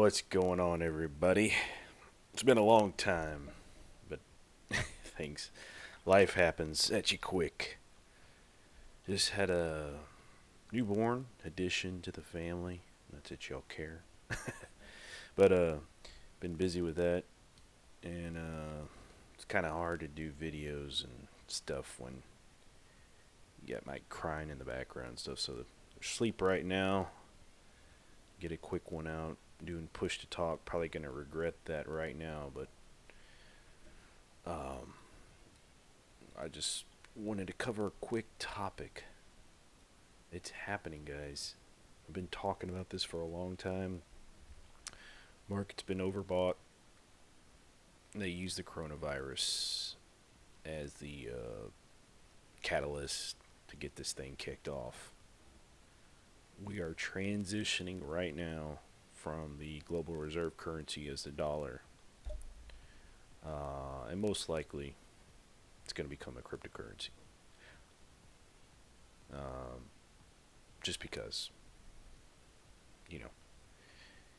What's going on, everybody? It's been a long time, but things, life happens at you quick. Just had a newborn addition to the family. Not that y'all care, but been busy with that, and it's kind of hard to do videos and stuff when you got Mike crying in the background and stuff. So they're asleep right now. Get a quick one out. Doing push to talk. Probably gonna regret that right now, but um, I just wanted to cover a quick topic. It's happening, guys. I've been talking about this for a long time. Market's been overbought. They use the coronavirus as the catalyst to get this thing kicked off. We are transitioning right now from the global reserve currency as the dollar, and most likely it's going to become a cryptocurrency. Um, just because, you know,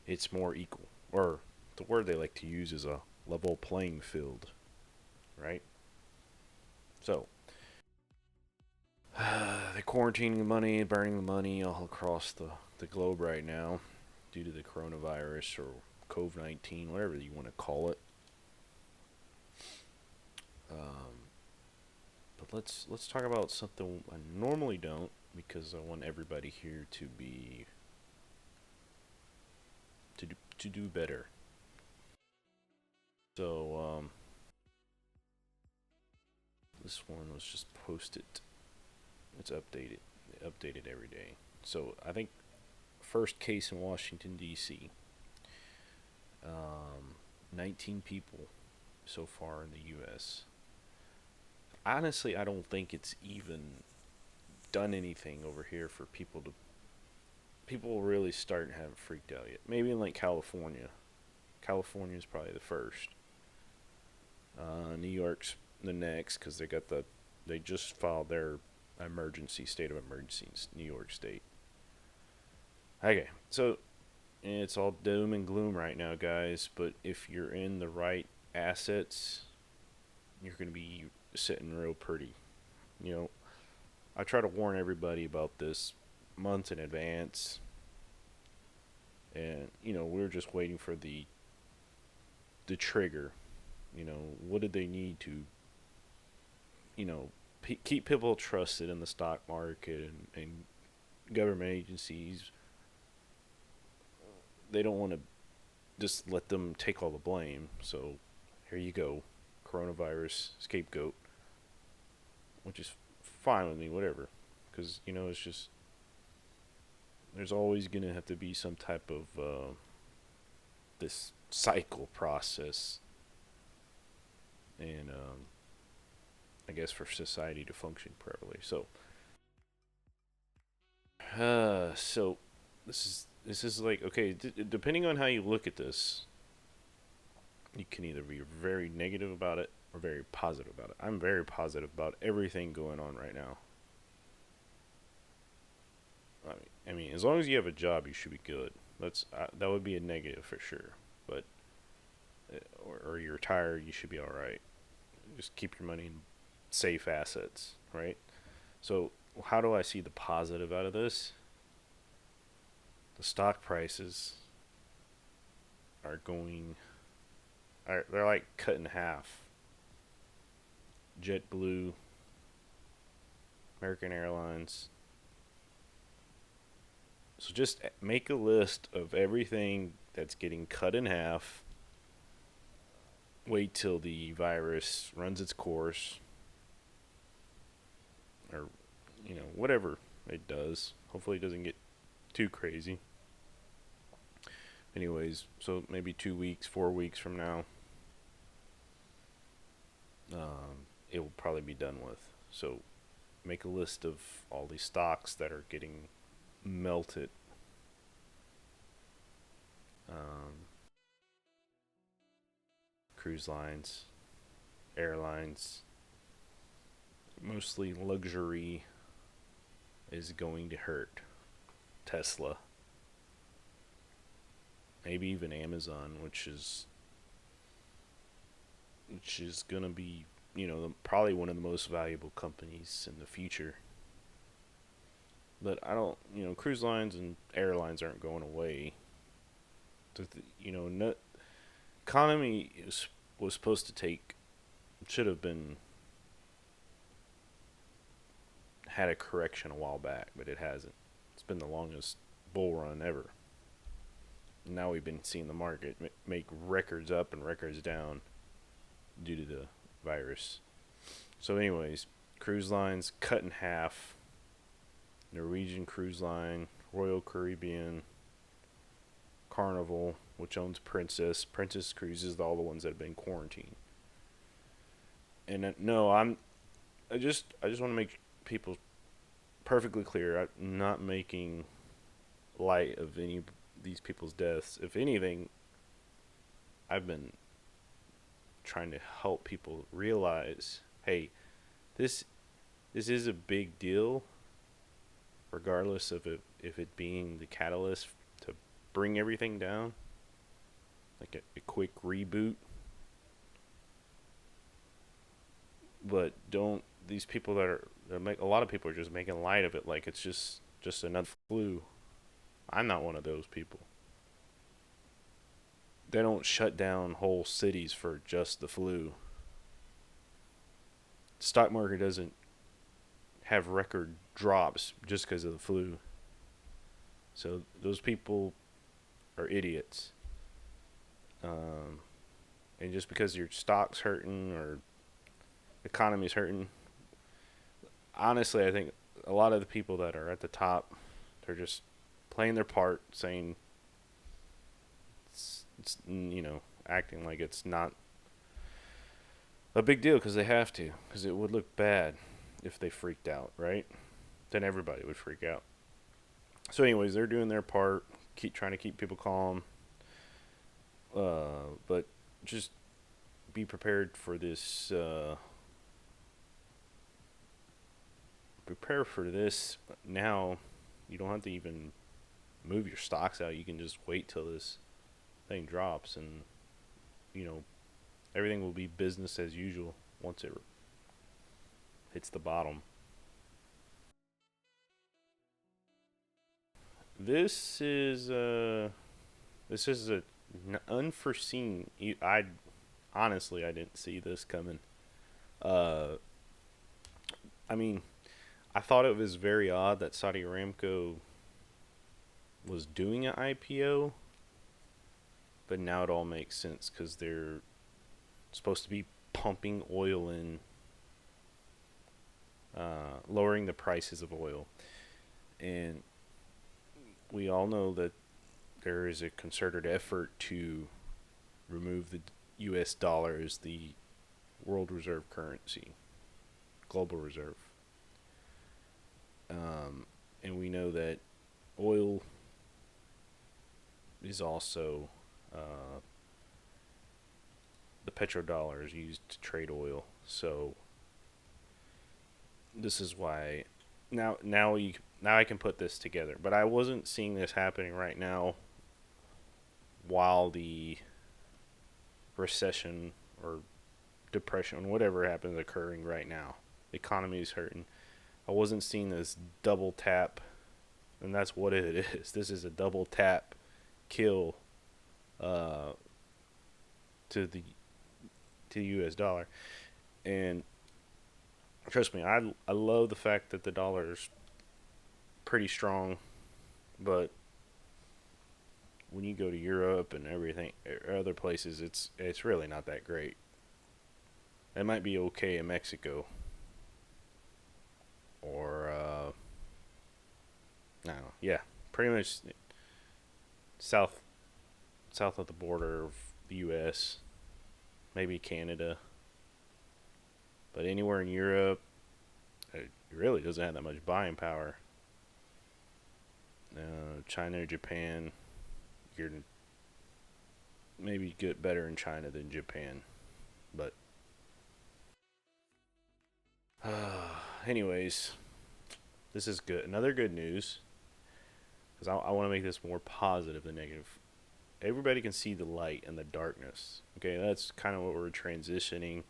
it's more equal. Or the word they like to use is a level playing field, right? So, they're quarantining the money, burning the money all across the globe right now due to the coronavirus or COVID 19, whatever you want to call it. Um, but let's talk about something I normally don't because I want everybody here to do better. So this one was just posted. It's updated every day. So I think first case in Washington D.C. 19 people so far in the U.S. Honestly, I don't think it's even done anything over here for people really starting to have freaked out yet. Maybe in like California. California is probably the first. New York's the next because they just filed their state of emergency in New York State. Okay, so it's all doom and gloom right now, guys. But if you're in the right assets, you're going to be sitting real pretty. You know, I try to warn everybody about this months in advance, and we're just waiting for the trigger. What did they need to keep people trusted in the stock market and government agencies? They don't want to just let them take all the blame. So here you go, coronavirus scapegoat, which is fine with me, whatever. Because it's just there's always gonna have to be some type of this cycle process, and I guess for society to function properly. So this is like, okay, depending on how you look at this, you can either be very negative about it or very positive about it. I'm very positive about everything going on right now. I mean, as long as you have a job, you should be good. That would be a negative for sure. But or you're retired, you should be all right. Just keep your money in safe assets, right? So how do I see the positive out of this? The stock prices are going they're like cut in half. JetBlue, American Airlines. So just make a list of everything that's getting cut in half. Wait till the virus runs its course, or whatever it does. Hopefully, it doesn't get too crazy. Anyways, so maybe 2 weeks, 4 weeks from now, it will probably be done with. So make a list of all these stocks that are getting melted. Um, Cruise lines, airlines, mostly luxury is going to hurt. Tesla. maybe even Amazon, which is gonna be, probably one of the most valuable companies in the future. But I don't, cruise lines and airlines aren't going away. No, economy was supposed to should have been had a correction a while back, but it hasn't. It's been the longest bull run ever. Now we've been seeing the market make records up and records down due to the virus. So, anyways, cruise lines cut in half. Norwegian Cruise Line, Royal Caribbean, Carnival, which owns Princess Cruises, all the ones that have been quarantined. And no, I just want to make people perfectly clear. I'm not making light of any of these people's deaths. If anything, I've been trying to help people realize, hey, this this is a big deal, regardless of it if it being the catalyst to bring everything down, like a quick reboot. But don't these people that make a lot of people are just making light of it like it's just another flu. I'm not one of those people. They don't shut down whole cities for just the flu. The stock market doesn't have record drops just because of the flu. So those people are idiots. Um, and just because your stock's hurting or economy's hurting, honestly, I think a lot of the people that are at the top, they're just playing their part, saying acting like it's not a big deal because they have to, because it would look bad if they freaked out, right? Then everybody would freak out. So, anyways, they're doing their part, keep trying to keep people calm, but just be prepared for this. Prepare for this now. You don't have to even move your stocks out. You can just wait till this thing drops, and you know everything will be business as usual once it hits the bottom. This is this is a unforeseen. I honestly I didn't see this coming. Uh, I mean, I thought it was very odd that Saudi Aramco was doing an IPO, but now it all makes sense because they're supposed to be pumping oil in, lowering the prices of oil, and we all know that there is a concerted effort to remove the U.S. dollar as the world reserve currency, global reserve. And we know that oil is also the petrodollar is used to trade oil. So this is why now I can put this together. But I wasn't seeing this happening right now while the recession or depression, whatever happens, occurring right now. The economy is hurting. I wasn't seeing this double tap, and that's what it is. This is a double tap kill uh, to the U.S. dollar, and trust me, I love the fact that the dollar is pretty strong, but when you go to Europe and everything, other places, it's really not that great. It might be okay in Mexico or no, yeah, pretty much south south of the border of the U.S., maybe Canada, but anywhere in Europe, it really doesn't have that much buying power. China or Japan, you're maybe get better in China than Japan, but anyways, this is good. Another good news because I want to make this more positive than negative. everybody can see the light and the darkness. Okay, that's kind of what we're transitioning.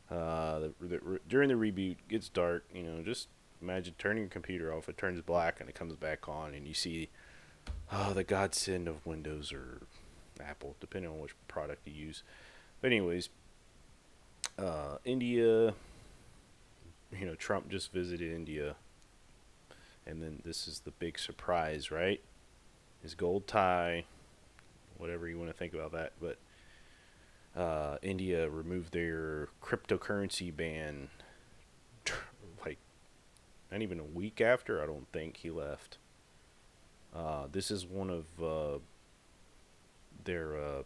During the reboot, it gets dark. You know, just imagine turning your computer off. It turns black and it comes back on, and you see the godsend of Windows or Apple, depending on which product you use. But anyways, India. You know, Trump just visited India, and then this is the big surprise, right? His gold tie, whatever you want to think about that. But India removed their cryptocurrency ban, like not even a week after. I don't think he left. This is one of their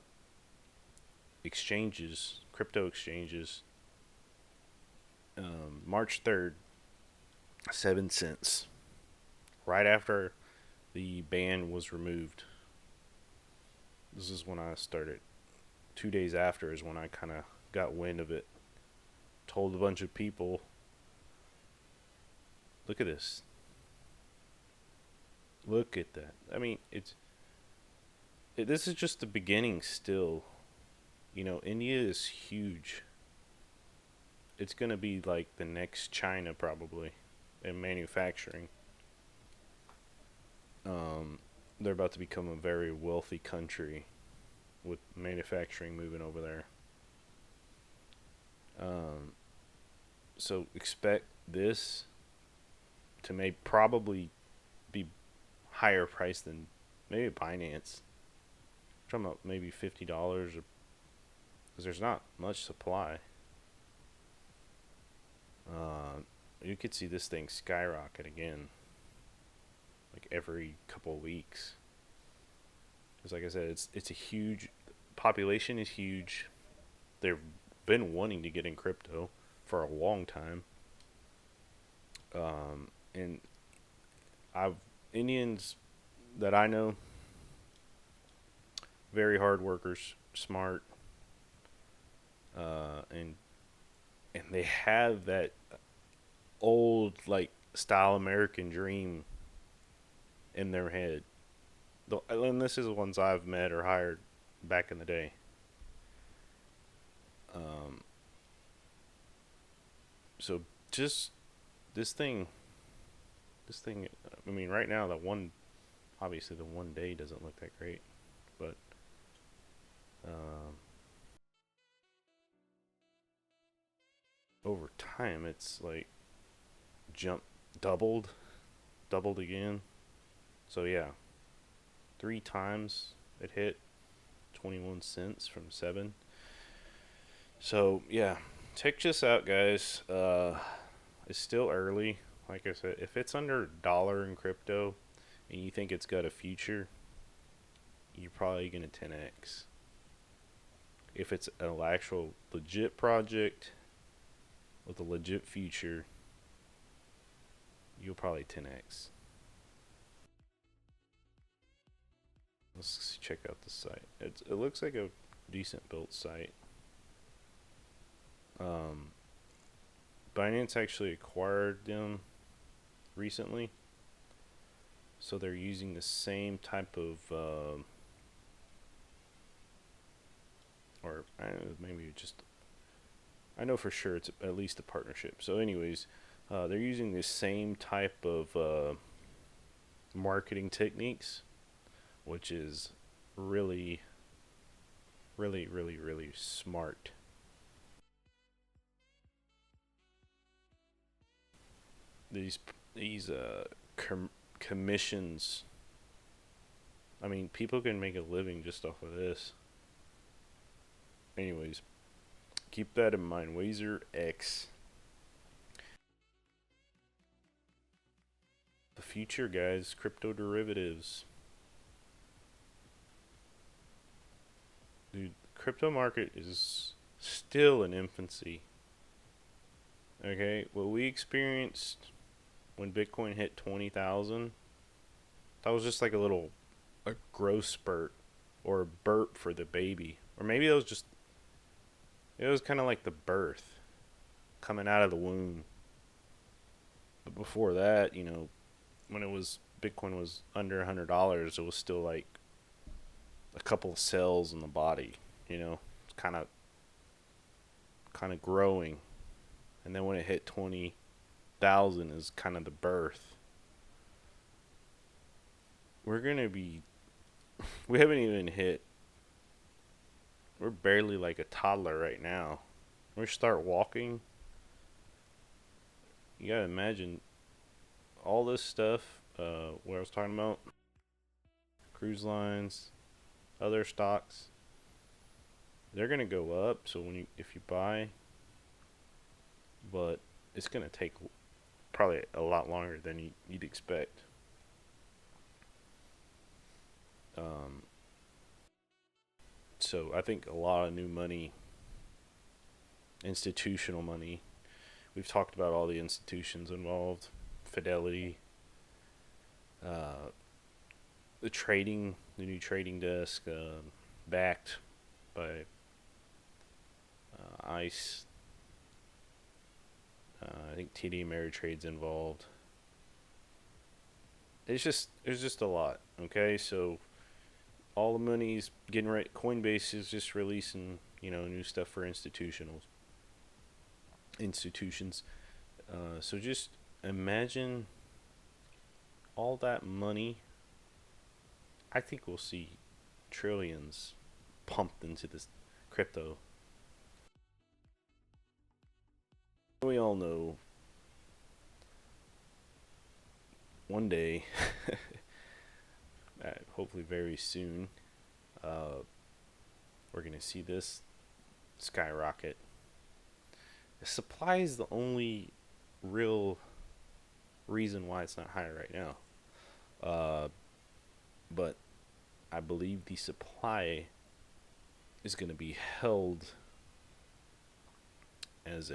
exchanges, crypto exchanges. March 3rd, 7 cents. Right after the ban was removed. This is when I started. 2 days after is when I kind of got wind of it. Told a bunch of people, look at this. Look at that. I mean, this is just the beginning still. You know, India is huge. It's going to be like the next China probably in manufacturing. They're about to become a very wealthy country with manufacturing moving over there. Um, so expect this to may probably be higher price than maybe Binance. I'm talking about maybe $50, because there's not much supply. Uh, you could see this thing skyrocket again, like every couple of weeks. Because, like I said, it's a huge population is huge. They've been wanting to get in crypto for a long time. And I've Indians that I know, very hard workers, smart, and they have that old like style American dream in their head. And this is the ones I've met or hired back in the day. Um, so just this thing, this thing. I mean, right now obviously the 1 day doesn't look that great, but um, over time it's like jump doubled, doubled again. So yeah, 3 times it hit 21 cents from 7. So yeah, check this out, guys. It's still early. Like I said, if it's under a dollar in crypto and you think it's got a future, you're probably gonna 10x. If it's an actual legit project with a legit future, you'll probably 10x. Let's check out the site. It looks like a decent built site. Um, Binance actually acquired them recently, so they're using the same type of, or I don't know, maybe just, I know for sure it's at least a partnership. So, anyways, they're using the same type of marketing techniques, which is really, really, really, really smart. These these commissions. I mean, people can make a living just off of this. Anyways, keep that in mind. Wazer X, the future, guys. Crypto derivatives, dude. Crypto market is still in infancy. Okay, what we experienced when Bitcoin hit 20,000, that was just like a growth spurt or a burp for the baby, or maybe it was kind of like the birth coming out of the womb. But before that, when Bitcoin was under $100, it was still like a couple of cells in the body. It's kind of growing, and then when it hit 20,000 is kind of the birth. We're gonna be. We haven't even hit. We're barely like a toddler right now. When we start walking, you gotta imagine all this stuff. What I was talking about, cruise lines, other stocks, they're gonna go up. So if you buy, but it's gonna take probably a lot longer than you'd expect. Um, so I think a lot of new money, institutional money. We've talked about all the institutions involved, Fidelity, uh, the new trading desk, backed by ICE. I think TD Ameritrade's involved. It's just a lot. Okay, so all the money's getting right. Coinbase is just releasing new stuff for institutions. So just imagine all that money. I think we'll see trillions pumped into this crypto. We all know one day, hopefully very soon, uh, we're going to see this skyrocket. The supply is the only real reason why it's not higher right now. Uh, but I believe the supply is going to be held as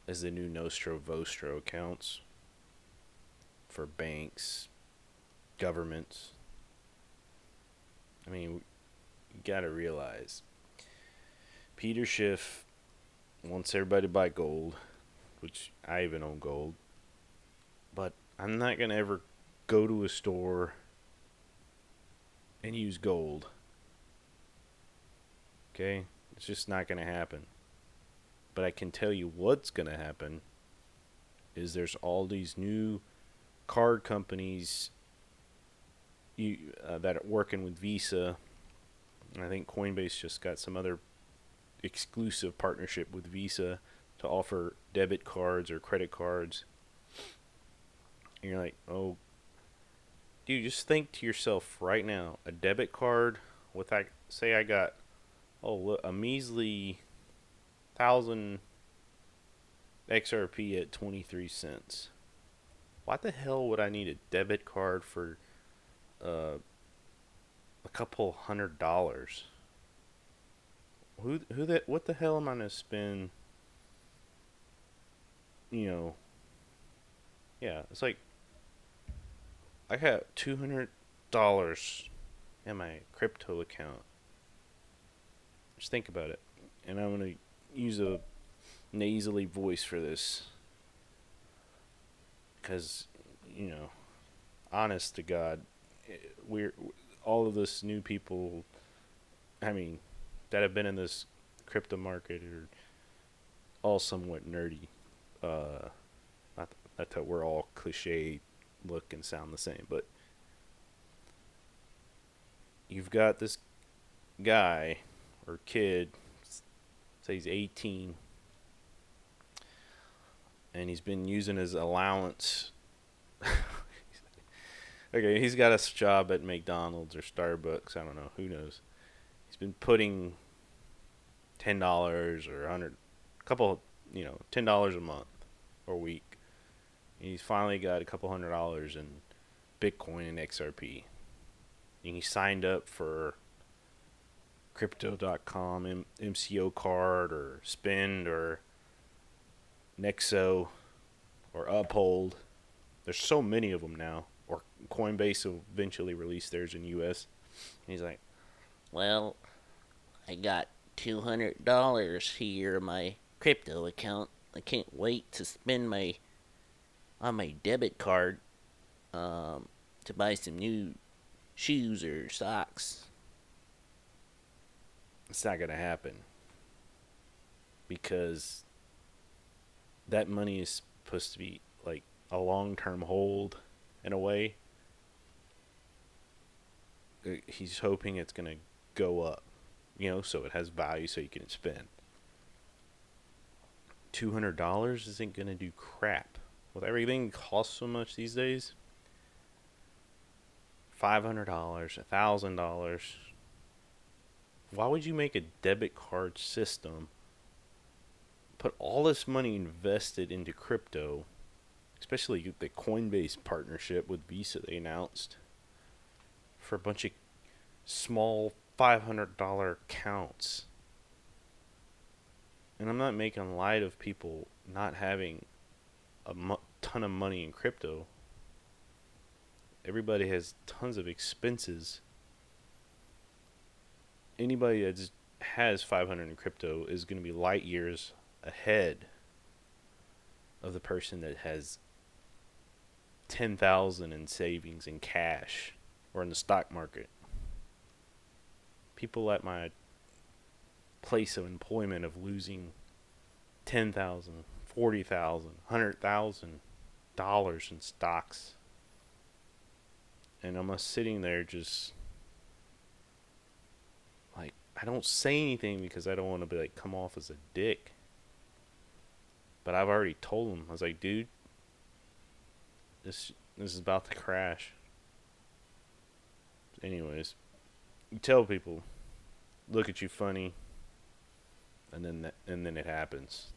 as the new Nostro Vostro accounts for banks, governments. I mean, you got to realize Peter Schiff wants everybody to buy gold, which I even own gold. But I'm not going to ever go to a store and use gold. Okay? It's just not going to happen. But I can tell you what's going to happen is there's all these new card companies that are working with Visa. I think Coinbase just got some other exclusive partnership with Visa to offer debit cards or credit cards. And you're like, oh, dude, just think to yourself right now, a debit card with that, say I got, a measly 1,000 XRP at 23 cents. Why the hell would I need a debit card for a couple $100? What the hell am I gonna spend? Yeah, it's like I got $200 in my crypto account. Just think about it, and I'm gonna use a nasally voice for this, because honest to God, we're all of this new people. I mean, that have been in this crypto market are all somewhat nerdy. Not that we're all cliche, look and sound the same, but you've got this guy or kid, say he's 18, and he's been using his allowance. Okay, he's got a job at McDonald's or Starbucks. I don't know. Who knows? He's been putting $10 or $10 a month or week. And he's finally got a couple $100 in Bitcoin and XRP. And he signed up for Crypto.com, MCO card, or Spend, or Nexo, or Uphold. There's so many of them now. Or Coinbase will eventually release theirs in US. And he's like, Well, I got $200 here in my crypto account. I can't wait to spend my on my debit card to buy some new shoes or socks. It's not gonna happen because that money is supposed to be like a long-term hold in a way. He's hoping it's gonna go up, so it has value so you can spend. $200 isn't gonna do crap. With everything costs so much these days, $500, $1,000. Why would you make a debit card system, put all this money invested into crypto, especially the Coinbase partnership with Visa they announced, for a bunch of small $500 accounts? And I'm not making light of people not having a ton of money in crypto. Everybody has tons of expenses. Anybody that has 500 in crypto is going to be light years ahead of the person that has 10,000 in savings in cash or in the stock market. People at my place of employment of losing 10,000, 40,000, $100,000 in stocks. And I'm sitting there just like, I don't say anything because I don't want to be like, come off as a dick. But I've already told him, I was like, dude, this is about to crash. Anyways, you tell people, look at you funny, and then it happens.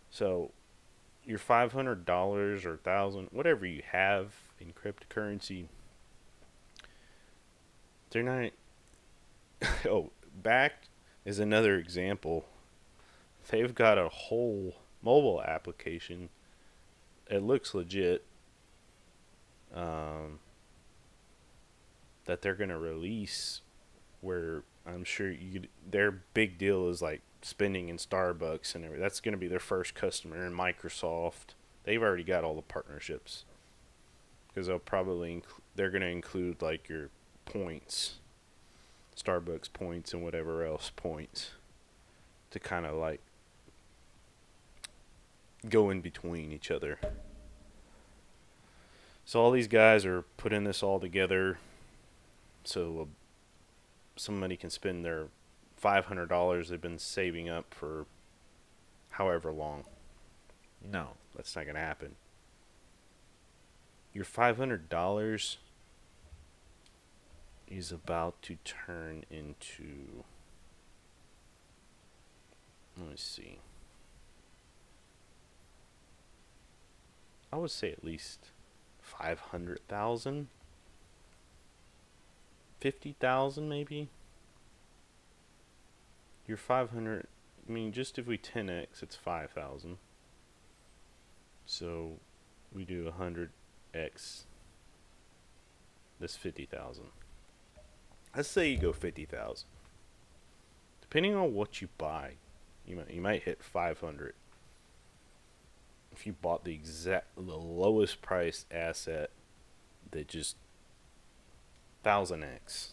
So your $500 or $1,000, whatever you have in cryptocurrency, they're not. Oh, Bakkt is another example. They've got a whole mobile application. It looks legit. That they're gonna release, where I'm sure their big deal is like spending in Starbucks and everything. That's gonna be their first customer, and Microsoft. They've already got all the partnerships because they're gonna include like your points, Starbucks points, and whatever else points, to kind of like go in between each other. So all these guys are putting this all together so somebody can spend their $500 they've been saving up for however long. No, that's not going to happen. Your $500 is about to turn into, let me see, I would say at least 500,000, 50,000 maybe. Your 500, I mean, just if we 10x, it's 5,000. So we do 100x, that's 50,000. Let's say you go 50,000. Depending on what you buy, you might hit 500. If you bought the lowest priced asset that just 1000x.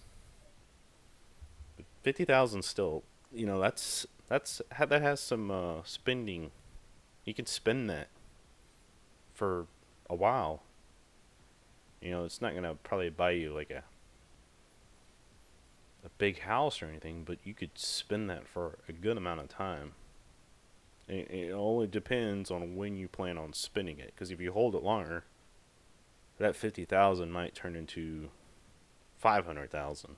But 50,000 still, that has some spending. You can spend that for a while. It's not gonna probably buy you like a big house or anything, but you could spend that for a good amount of time. It only depends on when you plan on spending it, because if you hold it longer, that 50,000 might turn into 500,000.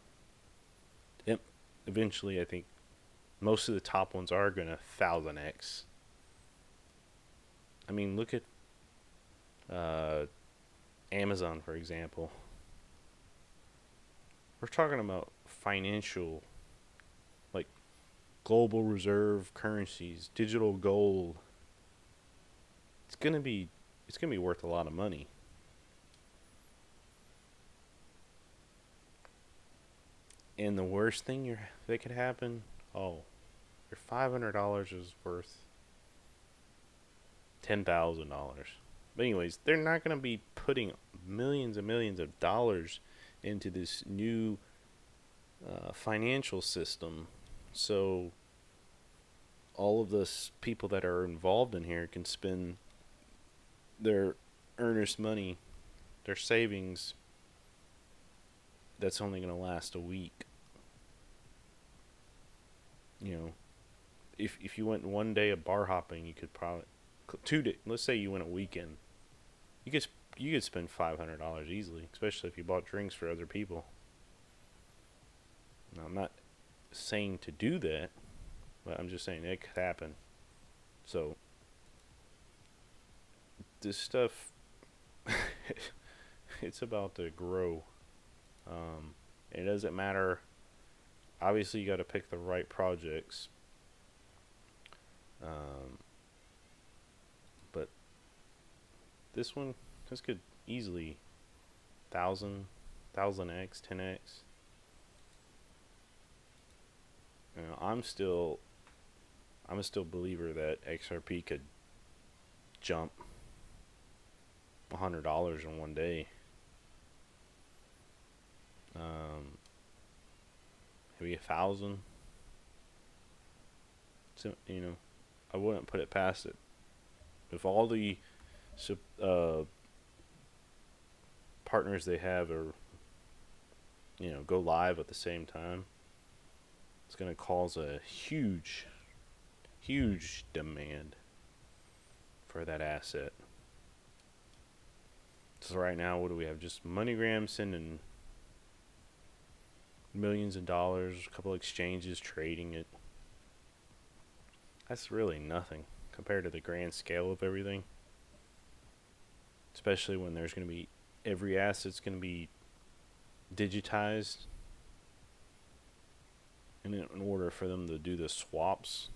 Yep. Eventually, I think most of the top ones are gonna 1000x. I mean, look at Amazon, for example. We're talking about financial, like global reserve currencies, digital gold. It's gonna be worth a lot of money. And the worst thing that could happen, your $500 is worth $10,000. But anyways, they're not gonna be putting millions and millions of dollars into this new financial system, so all of the people that are involved in here can spend their earnest money, their savings, that's only going to last a week. You know, if you went one day of bar hopping, you could probably 2 days. Let's say you went a weekend, you could spend $500 easily, especially if you bought drinks for other people. Now, I'm not saying to do that, but I'm just saying it could happen. So this stuff, it's about to grow. It doesn't matter. Obviously, you got to pick the right projects. But this one, this could easily 1000x, 10x. You know, I'm a still believer that XRP could jump $100 in one day. Maybe 1,000. So, you know, I wouldn't put it past it. If all the partners they have are, you know, go live at the same time, it's going to cause a huge demand for that asset. So right now, what do we have? Just MoneyGram sending millions of dollars, a couple exchanges trading it. That's really nothing compared to the grand scale of everything. Especially when there's going to be every asset's going to be digitized. And in order for them to do the swaps,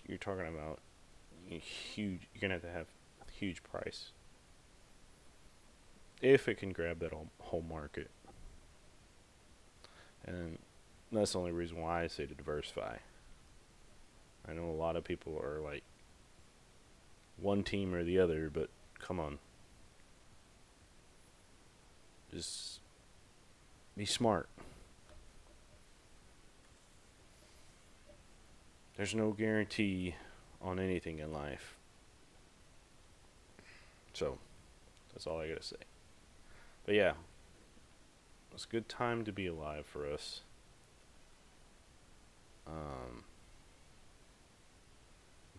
you're talking about huge. You're going to have a huge price if it can grab that whole market. And that's the only reason why I say to diversify. I know a lot of people are like one team or the other, but come on. Just be smart. There's no guarantee on anything in life. So, that's all I gotta say. But yeah, it's a good time to be alive for us.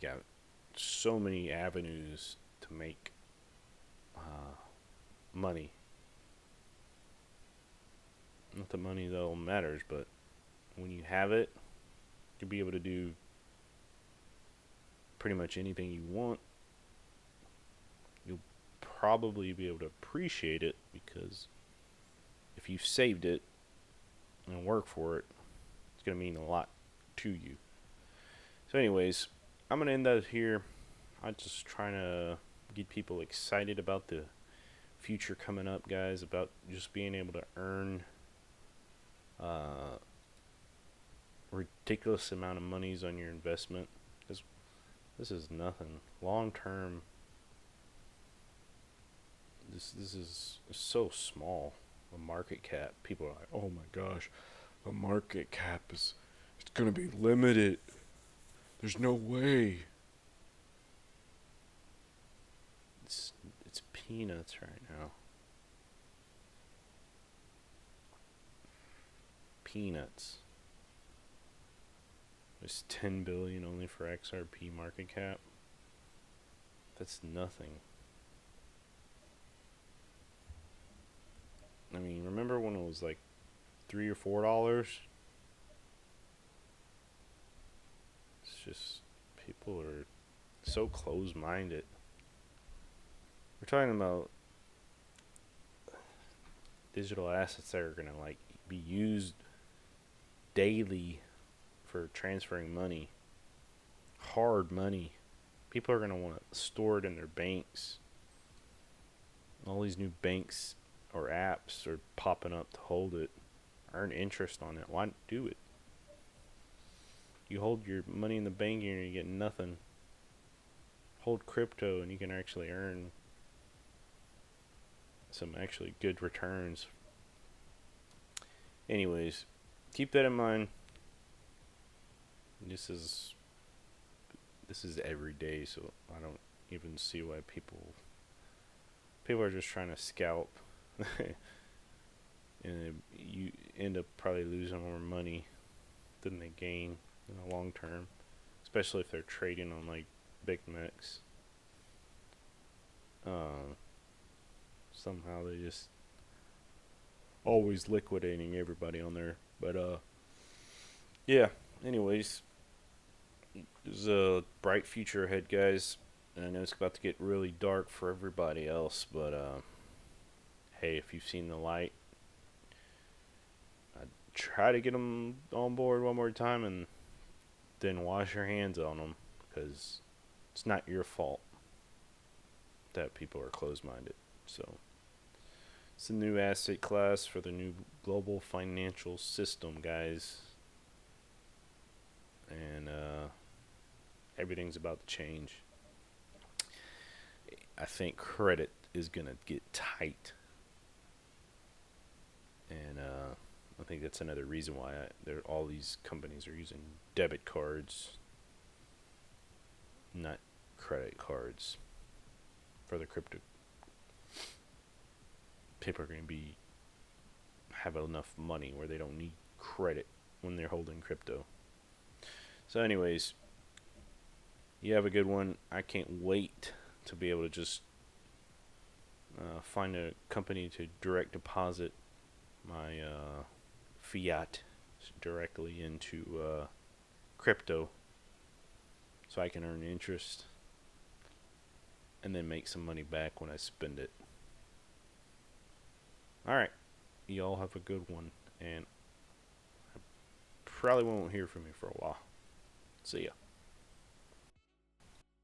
Yeah, so many avenues to make money. Not the money that all matters, but when you have it, you'll be able to do pretty much anything you want. You'll probably be able to appreciate it because if you've saved it and work for it, it's going to mean a lot to you. So anyways, I'm going to end that here. I'm just trying to get people excited about the future coming up, guys, about just being able to earn ridiculous amount of monies on your investment. Because this is nothing. Long term, this is so small. A market cap. People are like, oh my gosh, a market cap it's going to be limited. There's no way. It's peanuts right now. Peanuts. There's 10 billion only for XRP market cap. That's nothing. I mean, remember when it was like $3 or $4? It's just people are so close-minded. We're talking about digital assets that are gonna like be used daily for transferring money, hard money. People are gonna want to store it in their banks. All these new banks or apps are popping up to hold it, earn interest on it. Why do it? You hold your money in the bank and you get nothing. Hold crypto and you can actually earn some actually good returns. Anyways, keep that in mind. This is every day, so I don't even see why people are just trying to scalp, and you end up probably losing more money than they gain in the long term, especially if they're trading on like Big Mex. Uh, Somehow they just always liquidating everybody on there. But yeah. Anyways, there's a bright future ahead, guys. And I know it's about to get really dark for everybody else, but hey, if you've seen the light, I'd try to get them on board one more time and then wash your hands on them, because it's not your fault that people are closed-minded. So it's a new asset class for the new global financial system, guys. And everything's about to change. I think credit is going to get tight. And I think that's another reason why all these companies are using debit cards, not credit cards, for the crypto. People are going to have enough money where they don't need credit when they're holding crypto. So anyways, you have a good one. I can't wait to be able to just find a company to direct deposit my fiat directly into crypto, so I can earn interest and then make some money back when I spend it. Alright, y'all have a good one, and I probably won't hear from you for a while. See ya.